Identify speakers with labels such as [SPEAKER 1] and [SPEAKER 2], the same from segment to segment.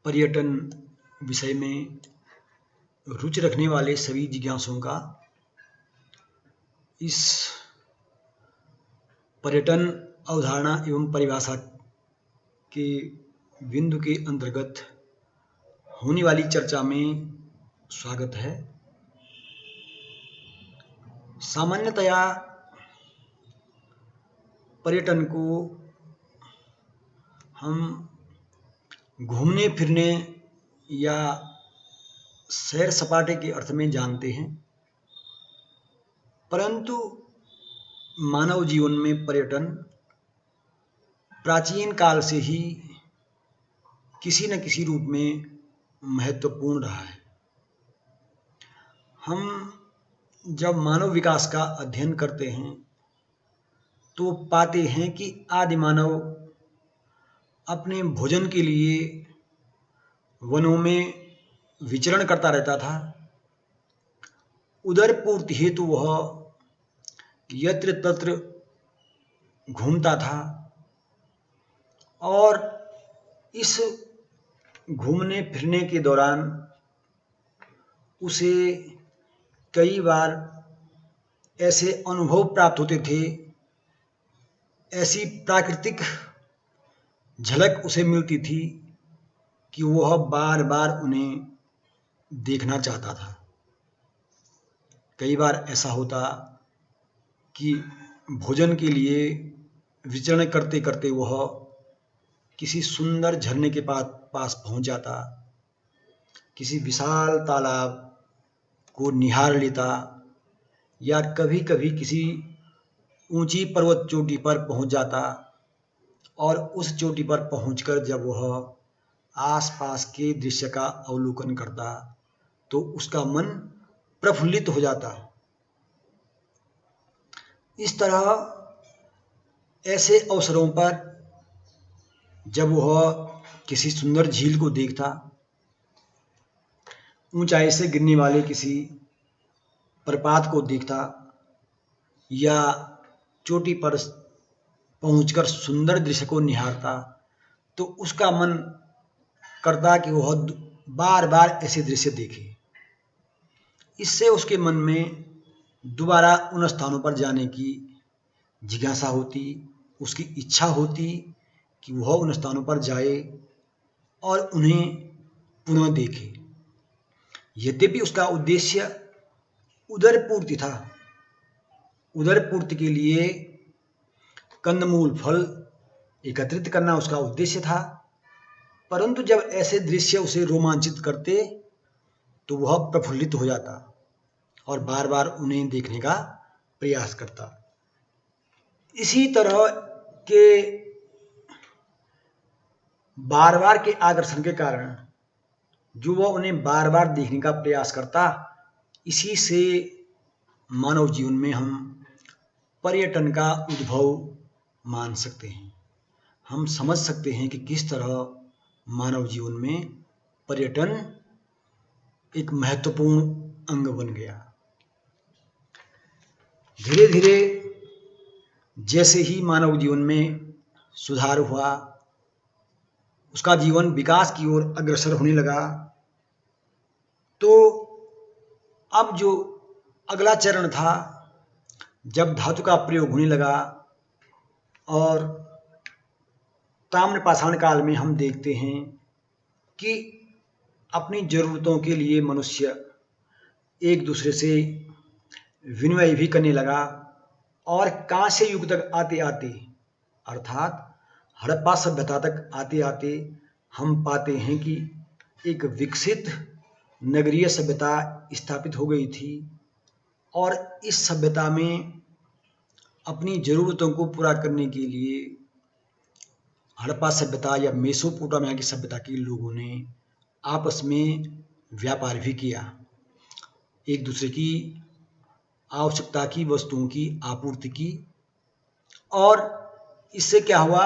[SPEAKER 1] पर्यटन विषय में रुचि रखने वाले सभी जिज्ञासुओं का इस पर्यटन अवधारणा एवं परिभाषा के बिंदु के अंतर्गत होने वाली चर्चा में स्वागत है। सामान्यतया पर्यटन को हम घूमने फिरने या सैर सपाटे के अर्थ में जानते हैं, परंतु मानव जीवन में पर्यटन प्राचीन काल से ही किसी न किसी रूप में महत्वपूर्ण रहा है। हम जब मानव विकास का अध्ययन करते हैं तो पाते हैं कि आदि मानव अपने भोजन के लिए वनों में विचरण करता रहता था। उदर पूर्ति हेतु वह यत्र तत्र घूमता था और इस घूमने फिरने के दौरान उसे कई बार ऐसे अनुभव प्राप्त होते थे, ऐसी प्राकृतिक झलक उसे मिलती थी कि वह बार बार उन्हें देखना चाहता था। कई बार ऐसा होता कि भोजन के लिए विचरण करते करते वह किसी सुंदर झरने के पास पहुंच जाता, किसी विशाल तालाब को निहार लेता या कभी कभी किसी ऊंची पर्वत चोटी पर पहुंच जाता और उस चोटी पर पहुंचकर जब वह आसपास के दृश्य का अवलोकन करता तो उसका मन प्रफुल्लित हो जाता। इस तरह ऐसे अवसरों पर जब वह किसी सुंदर झील को देखता, ऊंचाई से गिरने वाले किसी प्रपात को देखता या चोटी पर पहुंचकर सुंदर दृश्य को निहारता, तो उसका मन करता कि वह बार बार ऐसे दृश्य देखे। इससे उसके मन में दोबारा उन स्थानों पर जाने की जिज्ञासा होती, उसकी इच्छा होती कि वह उन स्थानों पर जाए और उन्हें पुनः देखे। यद्यपि उसका उद्देश्य उदर पूर्ति था, उदर पूर्ति के लिए कंदमूल फल एकत्रित करना उसका उद्देश्य था, परंतु जब ऐसे दृश्य उसे रोमांचित करते तो वह प्रफुल्लित हो जाता और बार बार उन्हें देखने का प्रयास करता। इसी तरह के बार बार के आकर्षण के कारण जो वह उन्हें बार बार देखने का प्रयास करता, इसी से मानव जीवन में हम पर्यटन का उद्भव मान सकते हैं। हम समझ सकते हैं कि किस तरह मानव जीवन में पर्यटन एक महत्वपूर्ण अंग बन गया। धीरे धीरे जैसे ही मानव जीवन में सुधार हुआ, उसका जीवन विकास की ओर अग्रसर होने लगा, तो अब जो अगला चरण था, जब धातु का प्रयोग होने लगा और ताम्रपाषाण काल में हम देखते हैं कि अपनी जरूरतों के लिए मनुष्य एक दूसरे से विनिमय भी करने लगा और कांस्य युग तक आते आते अर्थात हड़प्पा सभ्यता तक आते आते हम पाते हैं कि एक विकसित नगरीय सभ्यता स्थापित हो गई थी और इस सभ्यता में अपनी ज़रूरतों को पूरा करने के लिए हड़प्पा सभ्यता या मेसोपोटामिया की सभ्यता के लोगों ने आपस में व्यापार भी किया, एक दूसरे की आवश्यकता की वस्तुओं की आपूर्ति की, और इससे क्या हुआ,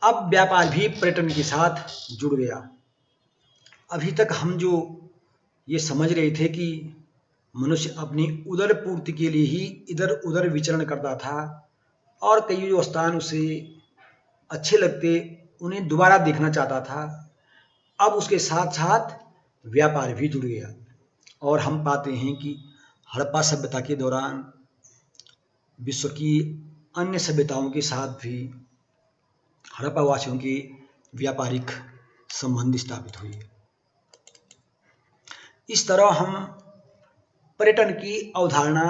[SPEAKER 1] अब व्यापार भी पर्यटन के साथ जुड़ गया। अभी तक हम जो ये समझ रहे थे कि मनुष्य अपनी उदर पूर्ति के लिए ही इधर उधर विचरण करता था और कई जो स्थान उसे अच्छे लगते उन्हें दोबारा देखना चाहता था, अब उसके साथ साथ व्यापार भी जुड़ गया। और हम पाते हैं कि हड़प्पा सभ्यता के दौरान विश्व की अन्य सभ्यताओं के साथ भी हड़प्पा वासियों के व्यापारिक संबंध स्थापित हुए। इस तरह हम पर्यटन की अवधारणा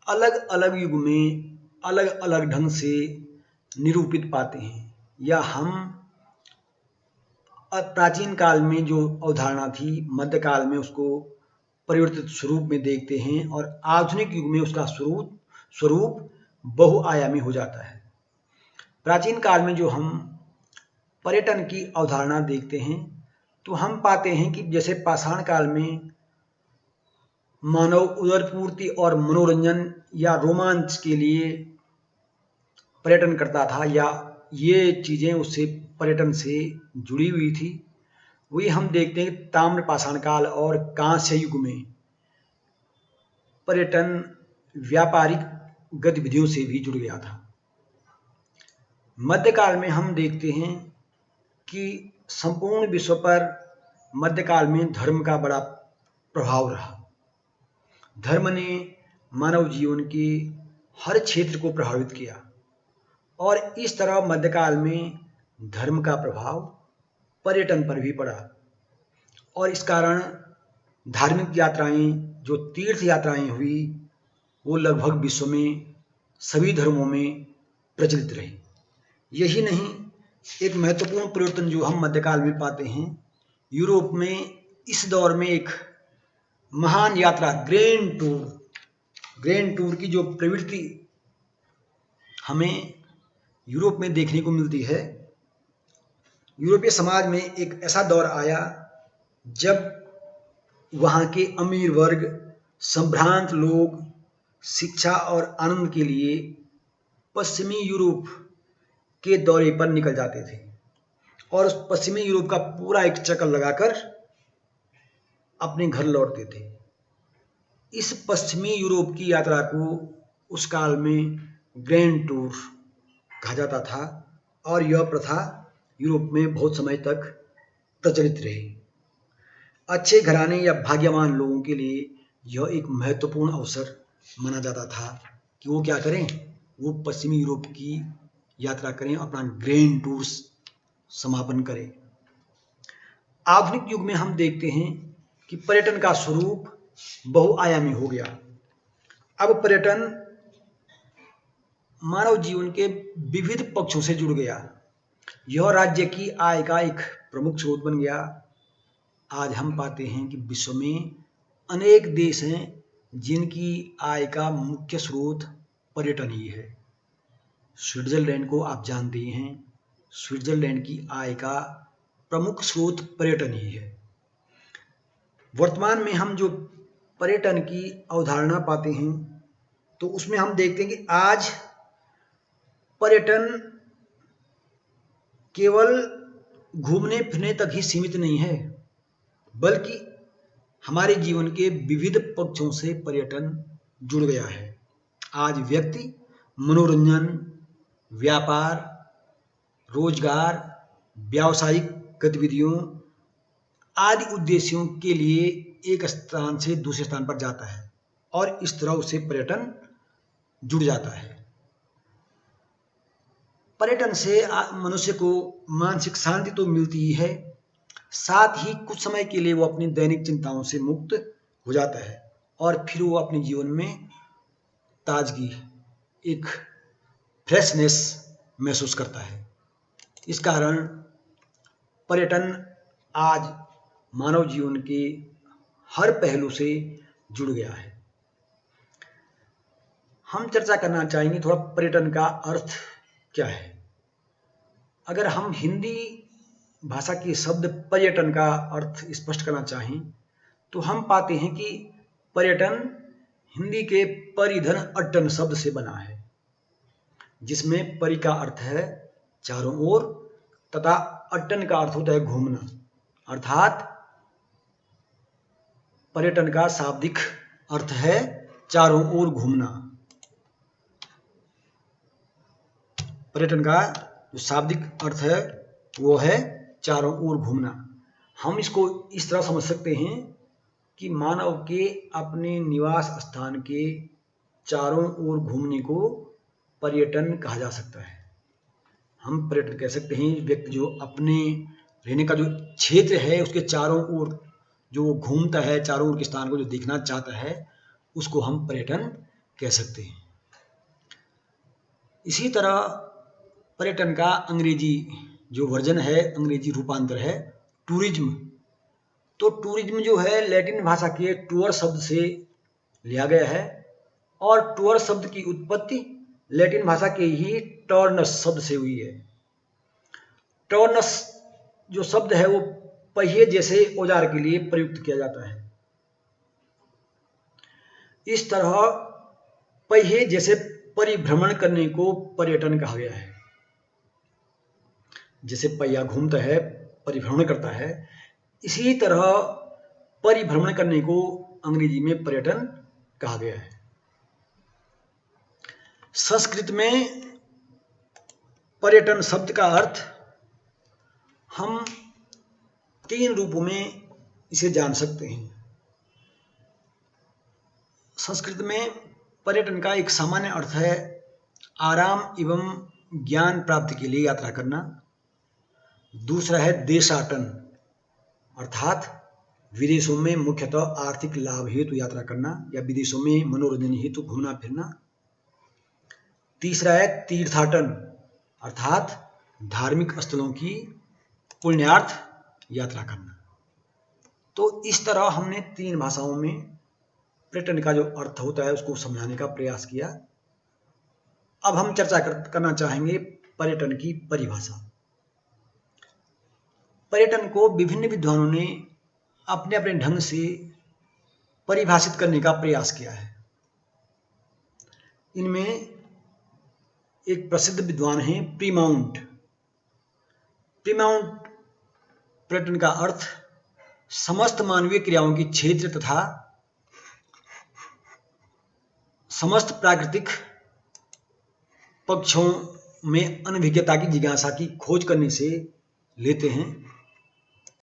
[SPEAKER 1] अलग अलग युग में अलग अलग ढंग से निरूपित पाते हैं, या हम प्राचीन काल में जो अवधारणा थी मध्यकाल में उसको परिवर्तित स्वरूप में देखते हैं, और आधुनिक युग में उसका स्वरूप बहुआयामी हो जाता है। प्राचीन काल में जो हम पर्यटन की अवधारणा देखते हैं तो हम पाते हैं कि जैसे पाषाण काल में मानव उदरपूर्ति और मनोरंजन या रोमांच के लिए पर्यटन करता था, या ये चीज़ें उससे पर्यटन से जुड़ी हुई थी, वही हम देखते हैं ताम्र पाषाण काल और कांस्य युग में पर्यटन व्यापारिक गतिविधियों से भी जुड़ गया था। मध्यकाल में हम देखते हैं कि संपूर्ण विश्व पर मध्यकाल में धर्म का बड़ा प्रभाव रहा। धर्म ने मानव जीवन के हर क्षेत्र को प्रभावित किया, और इस तरह मध्यकाल में धर्म का प्रभाव पर्यटन पर भी पड़ा, और इस कारण धार्मिक यात्राएं, जो तीर्थ यात्राएं हुई, वो लगभग विश्व में सभी धर्मों में प्रचलित रही। यही नहीं, एक महत्वपूर्ण परिवर्तन जो हम मध्यकाल में पाते हैं, यूरोप में इस दौर में एक महान यात्रा ग्रैंड टूर की जो प्रवृत्ति हमें यूरोप में देखने को मिलती है। यूरोपीय समाज में एक ऐसा दौर आया जब वहाँ के अमीर वर्ग, संभ्रांत लोग शिक्षा और आनंद के लिए पश्चिमी यूरोप के दौरे पर निकल जाते थे, और उस पश्चिमी यूरोप का पूरा एक चक्कर लगाकर अपने घर लौटते थे। इस पश्चिमी यूरोप की यात्रा को उस काल में ग्रैंड टूर कहा जाता था, और यह प्रथा यूरोप में बहुत समय तक प्रचलित रही। अच्छे घराने या भाग्यवान लोगों के लिए यह एक महत्वपूर्ण अवसर माना जाता था कि वो क्या करें, वो पश्चिमी यूरोप की यात्रा करें, अपना ग्रैंड टूर समापन करें। आधुनिक युग में हम देखते हैं कि पर्यटन का स्वरूप बहुआयामी हो गया। अब पर्यटन मानव जीवन के विविध पक्षों से जुड़ गया। यह राज्य की आय का एक प्रमुख स्रोत बन गया। आज हम पाते हैं कि विश्व में अनेक देश हैं जिनकी आय का मुख्य स्रोत पर्यटन ही है। स्विट्जरलैंड को आप जानते हैं, स्विट्जरलैंड की आय का प्रमुख स्रोत पर्यटन ही है। वर्तमान में हम जो पर्यटन की अवधारणा पाते हैं तो उसमें हम देखते हैं कि आज पर्यटन केवल घूमने फिरने तक ही सीमित नहीं है, बल्कि हमारे जीवन के विविध पक्षों से पर्यटन जुड़ गया है। आज व्यक्ति मनोरंजन, व्यापार, रोजगार, व्यावसायिक गतिविधियों आदि उद्देश्यों के लिए एक स्थान से दूसरे स्थान पर जाता है, और इस तरह उससे पर्यटन जुड़ जाता है। पर्यटन से मनुष्य को मानसिक शांति तो मिलती ही है, साथ ही कुछ समय के लिए वो अपनी दैनिक चिंताओं से मुक्त हो जाता है, और फिर वो अपने जीवन में ताजगी, एक फ्रेशनेस महसूस करता है। इस कारण पर्यटन आज मानव जीवन के हर पहलू से जुड़ गया है। हम चर्चा करना चाहेंगे थोड़ा पर्यटन का अर्थ क्या है। अगर हम हिंदी भाषा के शब्द पर्यटन का अर्थ स्पष्ट करना चाहें तो हम पाते हैं कि पर्यटन हिंदी के परिधन अट्टन शब्द से बना है, जिसमें परि का अर्थ है चारों ओर तथा अट्टन का अर्थ होता है घूमना। अर्थात पर्यटन का शाब्दिक अर्थ है चारों ओर घूमना। पर्यटन का जो शाब्दिक अर्थ है वो है चारों ओर घूमना। हम इसको इस तरह समझ सकते हैं कि मानव के अपने निवास स्थान के चारों ओर घूमने को पर्यटन कहा जा सकता है। हम पर्यटन कह सकते हैं व्यक्ति जो अपने रहने का जो क्षेत्र है उसके चारों ओर जो घूमता है, चारों ओर के स्थान को जो देखना चाहता है, उसको हम पर्यटन कह सकते हैं। इसी तरह पर्यटन का अंग्रेजी जो वर्जन है, अंग्रेजी रूपांतर है टूरिज्म। तो टूरिज्म जो है लैटिन भाषा के टूअर शब्द से लिया गया है और टूअर शब्द की उत्पत्ति लैटिन भाषा के ही टॉर्नस शब्द से हुई है। टॉर्नस जो शब्द है वो पहिए जैसे औजार के लिए प्रयुक्त किया जाता है। इस तरह पहिए जैसे परिभ्रमण करने को पर्यटन कहा गया है। जैसे पहिया घूमता है, परिभ्रमण करता है, इसी तरह परिभ्रमण करने को अंग्रेजी में पर्यटन कहा गया है। संस्कृत में पर्यटन शब्द का अर्थ हम 3 रूपों में इसे जान सकते हैं। संस्कृत में पर्यटन का एक सामान्य अर्थ है आराम एवं ज्ञान प्राप्ति के लिए यात्रा करना। दूसरा है देशाटन, अर्थात विदेशों में मुख्यतः आर्थिक लाभ हेतु यात्रा करना या विदेशों में मनोरंजन हेतु घूमना फिरना। तीसरा है तीर्थाटन, अर्थात धार्मिक स्थलों की पुण्यार्थ यात्रा करना। तो इस तरह हमने 3 भाषाओं में पर्यटन का जो अर्थ होता है उसको समझाने का प्रयास किया। अब हम चर्चा करना चाहेंगे पर्यटन की परिभाषा। पर्यटन को विभिन्न विद्वानों ने अपने अपने ढंग से परिभाषित करने का प्रयास किया है। इनमें एक प्रसिद्ध विद्वान हैं प्रीमाउंट। प्रीमाउंट पर्यटन का अर्थ समस्त मानवीय क्रियाओं की क्षेत्र तथा समस्त प्राकृतिक पक्षों में अनभिज्ञता की जिज्ञासा की खोज करने से लेते हैं।